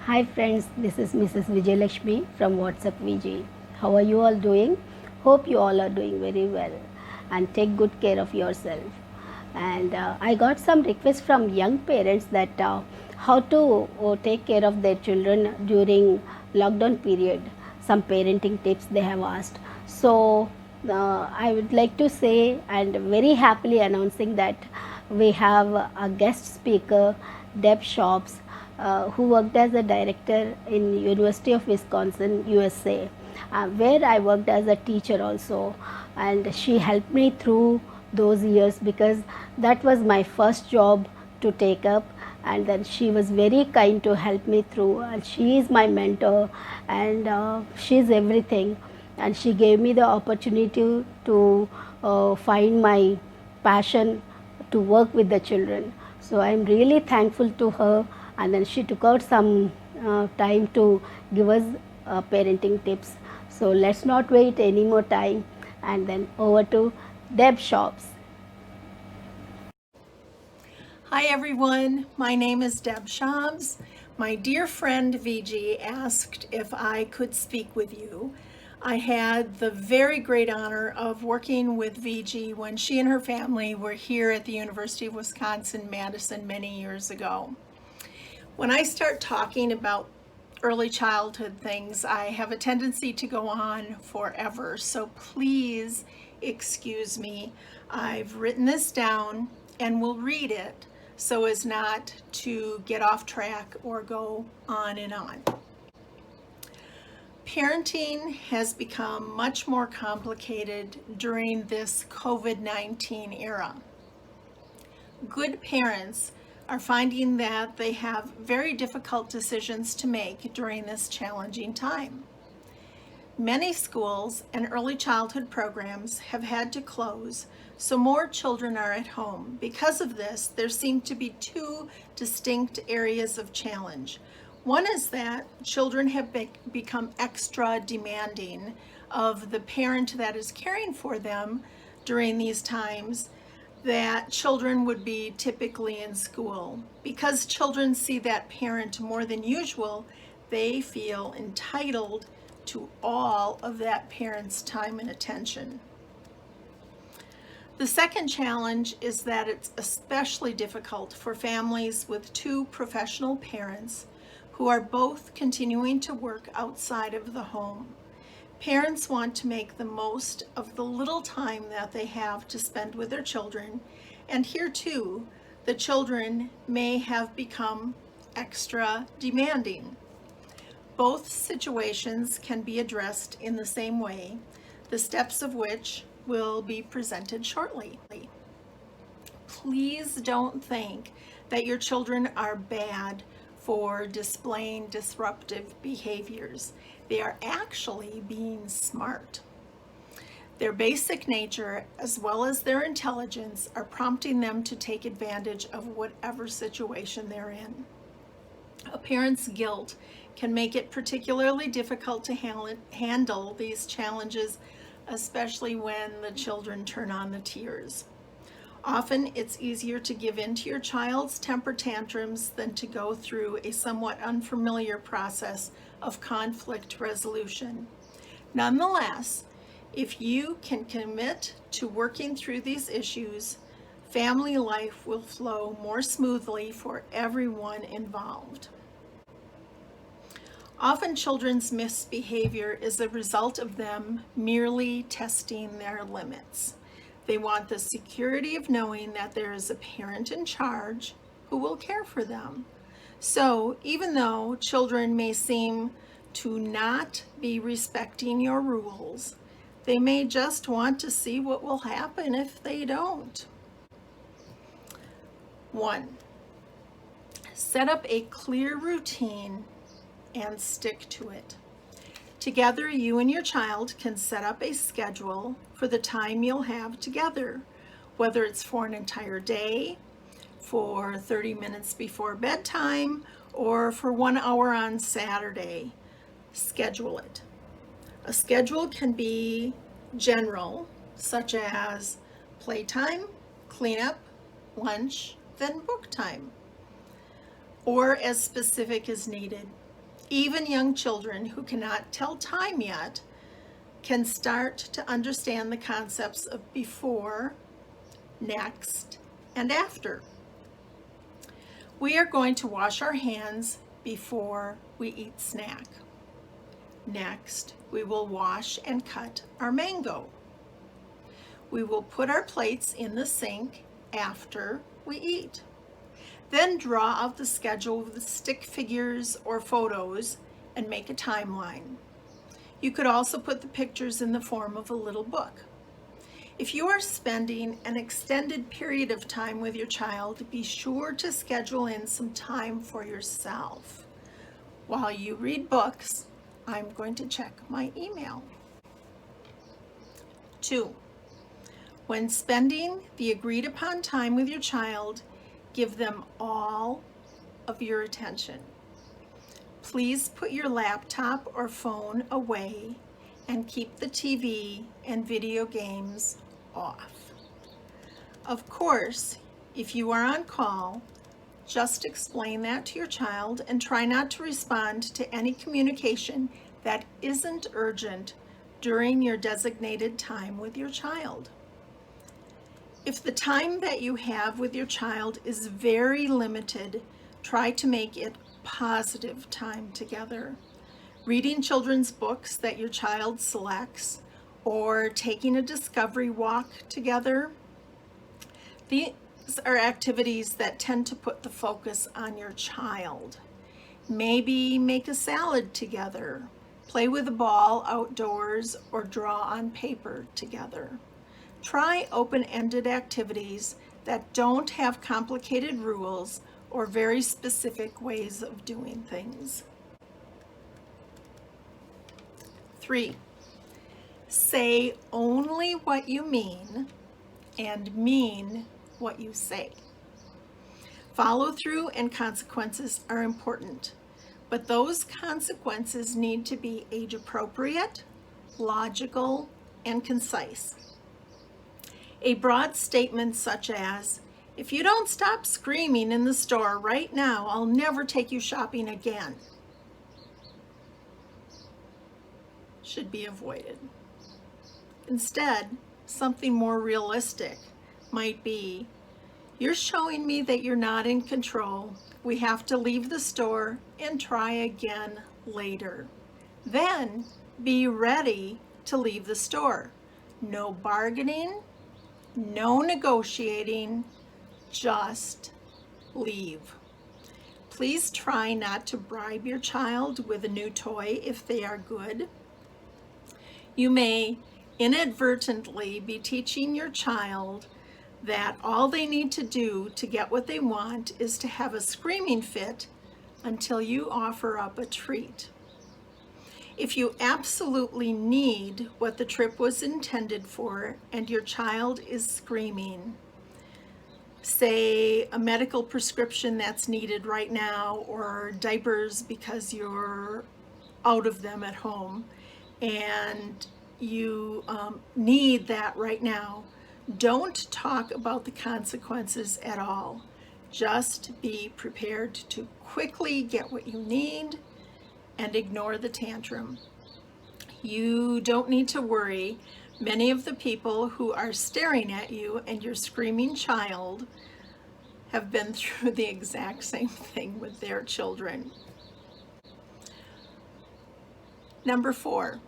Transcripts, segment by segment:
Hi friends, this is Mrs. Vijayalakshmi from WhatsApp VJ. How are you all doing? Hope you all are doing very well and take good care of yourself. And I got some requests from young parents that how to take care of their children during lockdown period. Some parenting tips they have asked. So I would like to say and very happily announcing that we have a guest speaker, Debb Schaubs, who worked as a director in University of Wisconsin, USA, where I worked as a teacher also, and she helped me through those years because that was my first job to take up, and then she was very kind to help me through, and she is my mentor, and she is everything, and she gave me the opportunity to find my passion to work with the children. So I'm really thankful to her, and then she took out some time to give us parenting tips. So let's not wait any more time, and then over to Deb Shops. Hi everyone, my name is Debb Schaubs. My dear friend VG asked if I could speak with you. I had the very great honor of working with VG when she and her family were here at the University of Wisconsin-Madison many years ago. When I start talking about early childhood things, I have a tendency to go on forever, so please excuse me. I've written this down and will read it so as not to get off track or go on and on. Parenting has become much more complicated during this COVID-19 era. Good parents are finding that they have very difficult decisions to make during this challenging time. Many schools and early childhood programs have had to close, so more children are at home. Because of this, there seem to be two distinct areas of challenge. One is that children have become extra demanding of the parent that is caring for them during these times that children would be typically in school. Because children see that parent more than usual, they feel entitled to all of that parent's time and attention. The second challenge is that it's especially difficult for families with two professional parents who are both continuing to work outside of the home. Parents want to make the most of the little time that they have to spend with their children, and here too, the children may have become extra demanding. Both situations can be addressed in the same way, the steps of which will be presented shortly. Please don't think that your children are bad for displaying disruptive behaviors. They are actually being smart. Their basic nature, as well as their intelligence, are prompting them to take advantage of whatever situation they're in. A parent's guilt can make it particularly difficult to handle these challenges, especially when the children turn on the tears. Often it's easier to give in to your child's temper tantrums than to go through a somewhat unfamiliar process of conflict resolution. Nonetheless, if you can commit to working through these issues, family life will flow more smoothly for everyone involved. Often children's misbehavior is a result of them merely testing their limits. They want the security of knowing that there is a parent in charge who will care for them. So even though children may seem to not be respecting your rules, they may just want to see what will happen if they don't. 1. Set up a clear routine and stick to it. Together, you and your child can set up a schedule for the time you'll have together, whether it's for an entire day, for 30 minutes before bedtime, or for 1 hour on Saturday. Schedule it. A schedule can be general, such as playtime, cleanup, lunch, then book time, or as specific as needed. Even young children who cannot tell time yet can start to understand the concepts of before, next, and after. We are going to wash our hands before we eat snack. Next, we will wash and cut our mango. We will put our plates in the sink after we eat. Then draw out the schedule with stick figures or photos and make a timeline. You could also put the pictures in the form of a little book. If you are spending an extended period of time with your child, be sure to schedule in some time for yourself. While you read books, I'm going to check my email. 2. When spending the agreed upon time with your child, give them all of your attention. Please put your laptop or phone away and keep the TV and video games off. Of course, if you are on call, just explain that to your child and try not to respond to any communication that isn't urgent during your designated time with your child. If the time that you have with your child is very limited, try to make it positive time together. Reading children's books that your child selects, or taking a discovery walk together. These are activities that tend to put the focus on your child. Maybe make a salad together, play with a ball outdoors, or draw on paper together. Try open-ended activities that don't have complicated rules or very specific ways of doing things. 3. Say only what you mean and mean what you say. Follow through and consequences are important, but those consequences need to be age appropriate, logical, and concise. A broad statement such as, "If you don't stop screaming in the store right now, I'll never take you shopping again," should be avoided. Instead, something more realistic might be, "You're showing me that you're not in control. We have to leave the store and try again later. Then be ready to leave the store. No bargaining, no negotiating, just leave." Please try not to bribe your child with a new toy if they are good. You may inadvertently be teaching your child that all they need to do to get what they want is to have a screaming fit until you offer up a treat. If you absolutely need what the trip was intended for and your child is screaming, say a medical prescription that's needed right now, or diapers because you're out of them at home and you need that right now, don't talk about the consequences at all. Just be prepared to quickly get what you need and ignore the tantrum. You don't need to worry. Many of the people who are staring at you and your screaming child have been through the exact same thing with their children. Number 4,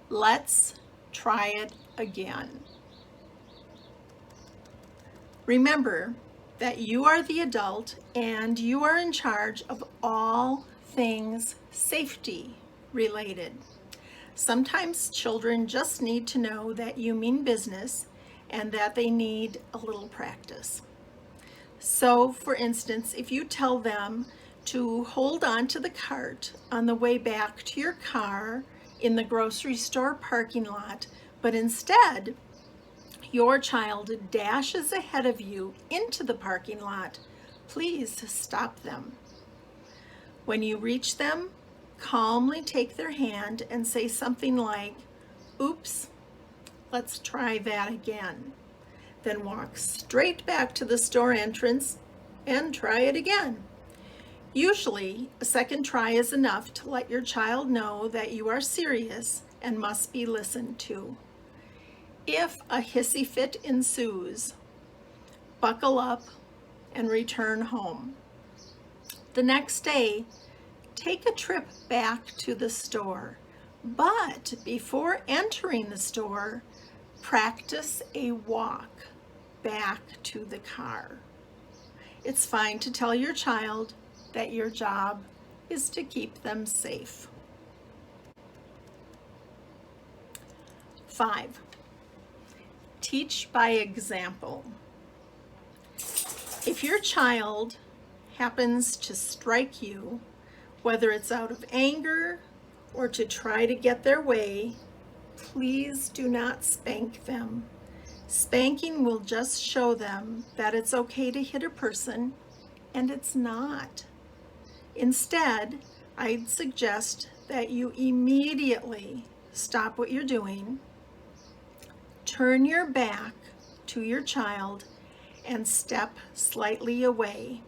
let's try it again. Remember that you are the adult and you are in charge of all things safety related. Sometimes children just need to know that you mean business and that they need a little practice. So, for instance, if you tell them to hold on to the cart on the way back to your car in the grocery store parking lot, but instead your child dashes ahead of you into the parking lot, please stop them. When you reach them, calmly take their hand and say something like, "Oops, let's try that again." Then walk straight back to the store entrance and try it again. Usually, a second try is enough to let your child know that you are serious and must be listened to. If a hissy fit ensues, buckle up and return home. The next day, take a trip back to the store, but before entering the store, practice a walk back to the car. It's fine to tell your child that your job is to keep them safe. 5. Teach by example. If your child happens to strike you, whether it's out of anger or to try to get their way, please do not spank them. Spanking will just show them that it's okay to hit a person, and it's not. Instead, I'd suggest that you immediately stop what you're doing, turn your back to your child, and step slightly away.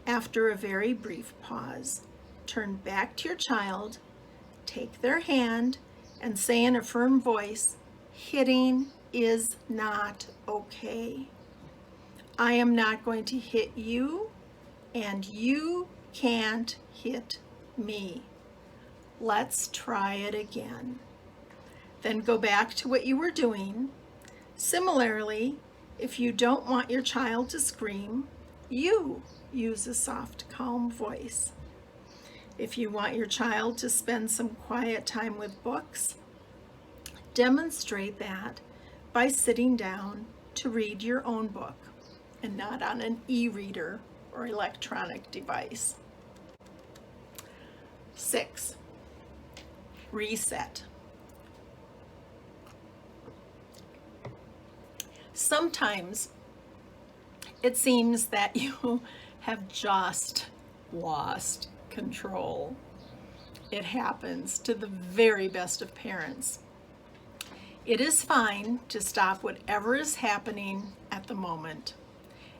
After a very brief pause, turn back to your child, take their hand, and say in a firm voice, "Hitting is not okay. I am not going to hit you, and you can't hit me. Let's try it again." Then go back to what you were doing. Similarly, if you don't want your child to scream, you use a soft, calm voice. If you want your child to spend some quiet time with books, demonstrate that by sitting down to read your own book and not on an e-reader or electronic device. 6. Reset. Sometimes it seems that you have just lost control. It happens to the very best of parents. It is fine to stop whatever is happening at the moment.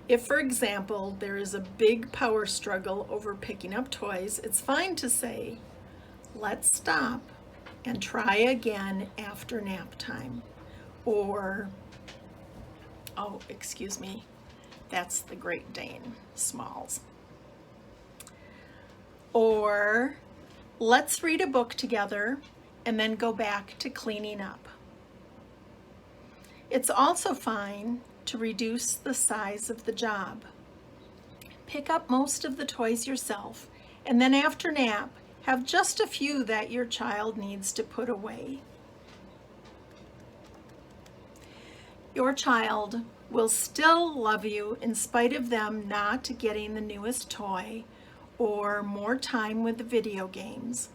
If, for example, there is a big power struggle over picking up toys, it's fine to say, "Let's stop and try again after nap time." Or, oh, excuse me, that's the Great Dane, Smalls. Or, "Let's read a book together and then go back to cleaning up." It's also fine to reduce the size of the job. Pick up most of the toys yourself, and then after nap, have just a few that your child needs to put away. Your child will still love you in spite of them not getting the newest toy or more time with the video games.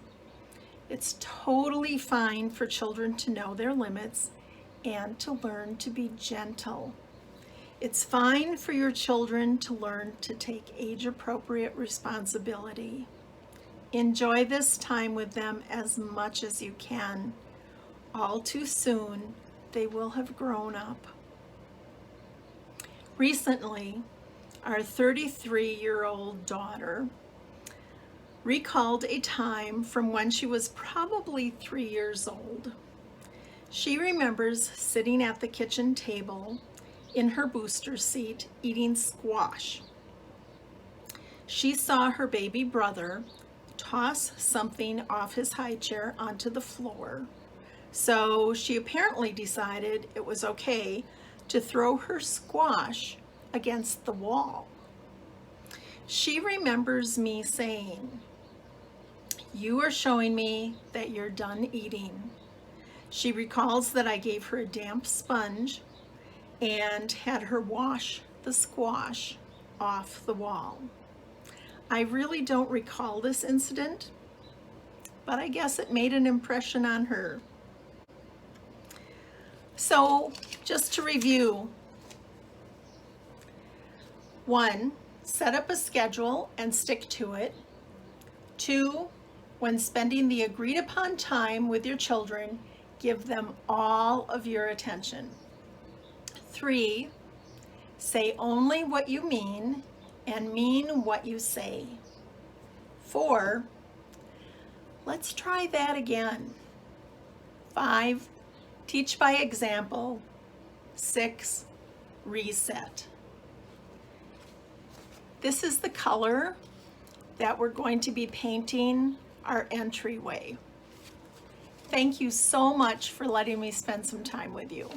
It's totally fine for children to know their limits and to learn to be gentle. It's fine for your children to learn to take age-appropriate responsibility. Enjoy this time with them as much as you can. All too soon, they will have grown up. Recently, our 33-year-old daughter recalled a time from when she was probably 3 years old. She remembers sitting at the kitchen table in her booster seat eating squash. She saw her baby brother toss something off his high chair onto the floor, so she apparently decided it was okay to throw her squash against the wall. She remembers me saying, "You are showing me that you're done eating." She recalls that I gave her a damp sponge and had her wash the squash off the wall. I really don't recall this incident, but I guess it made an impression on her. So, just to review, 1, set up a schedule and stick to it. 2, when spending the agreed upon time with your children, give them all of your attention. 3, say only what you mean and mean what you say. 4. Let's try that again. 5. Teach by example. 6. Reset. This is the color that we're going to be painting our entryway. Thank you so much for letting me spend some time with you.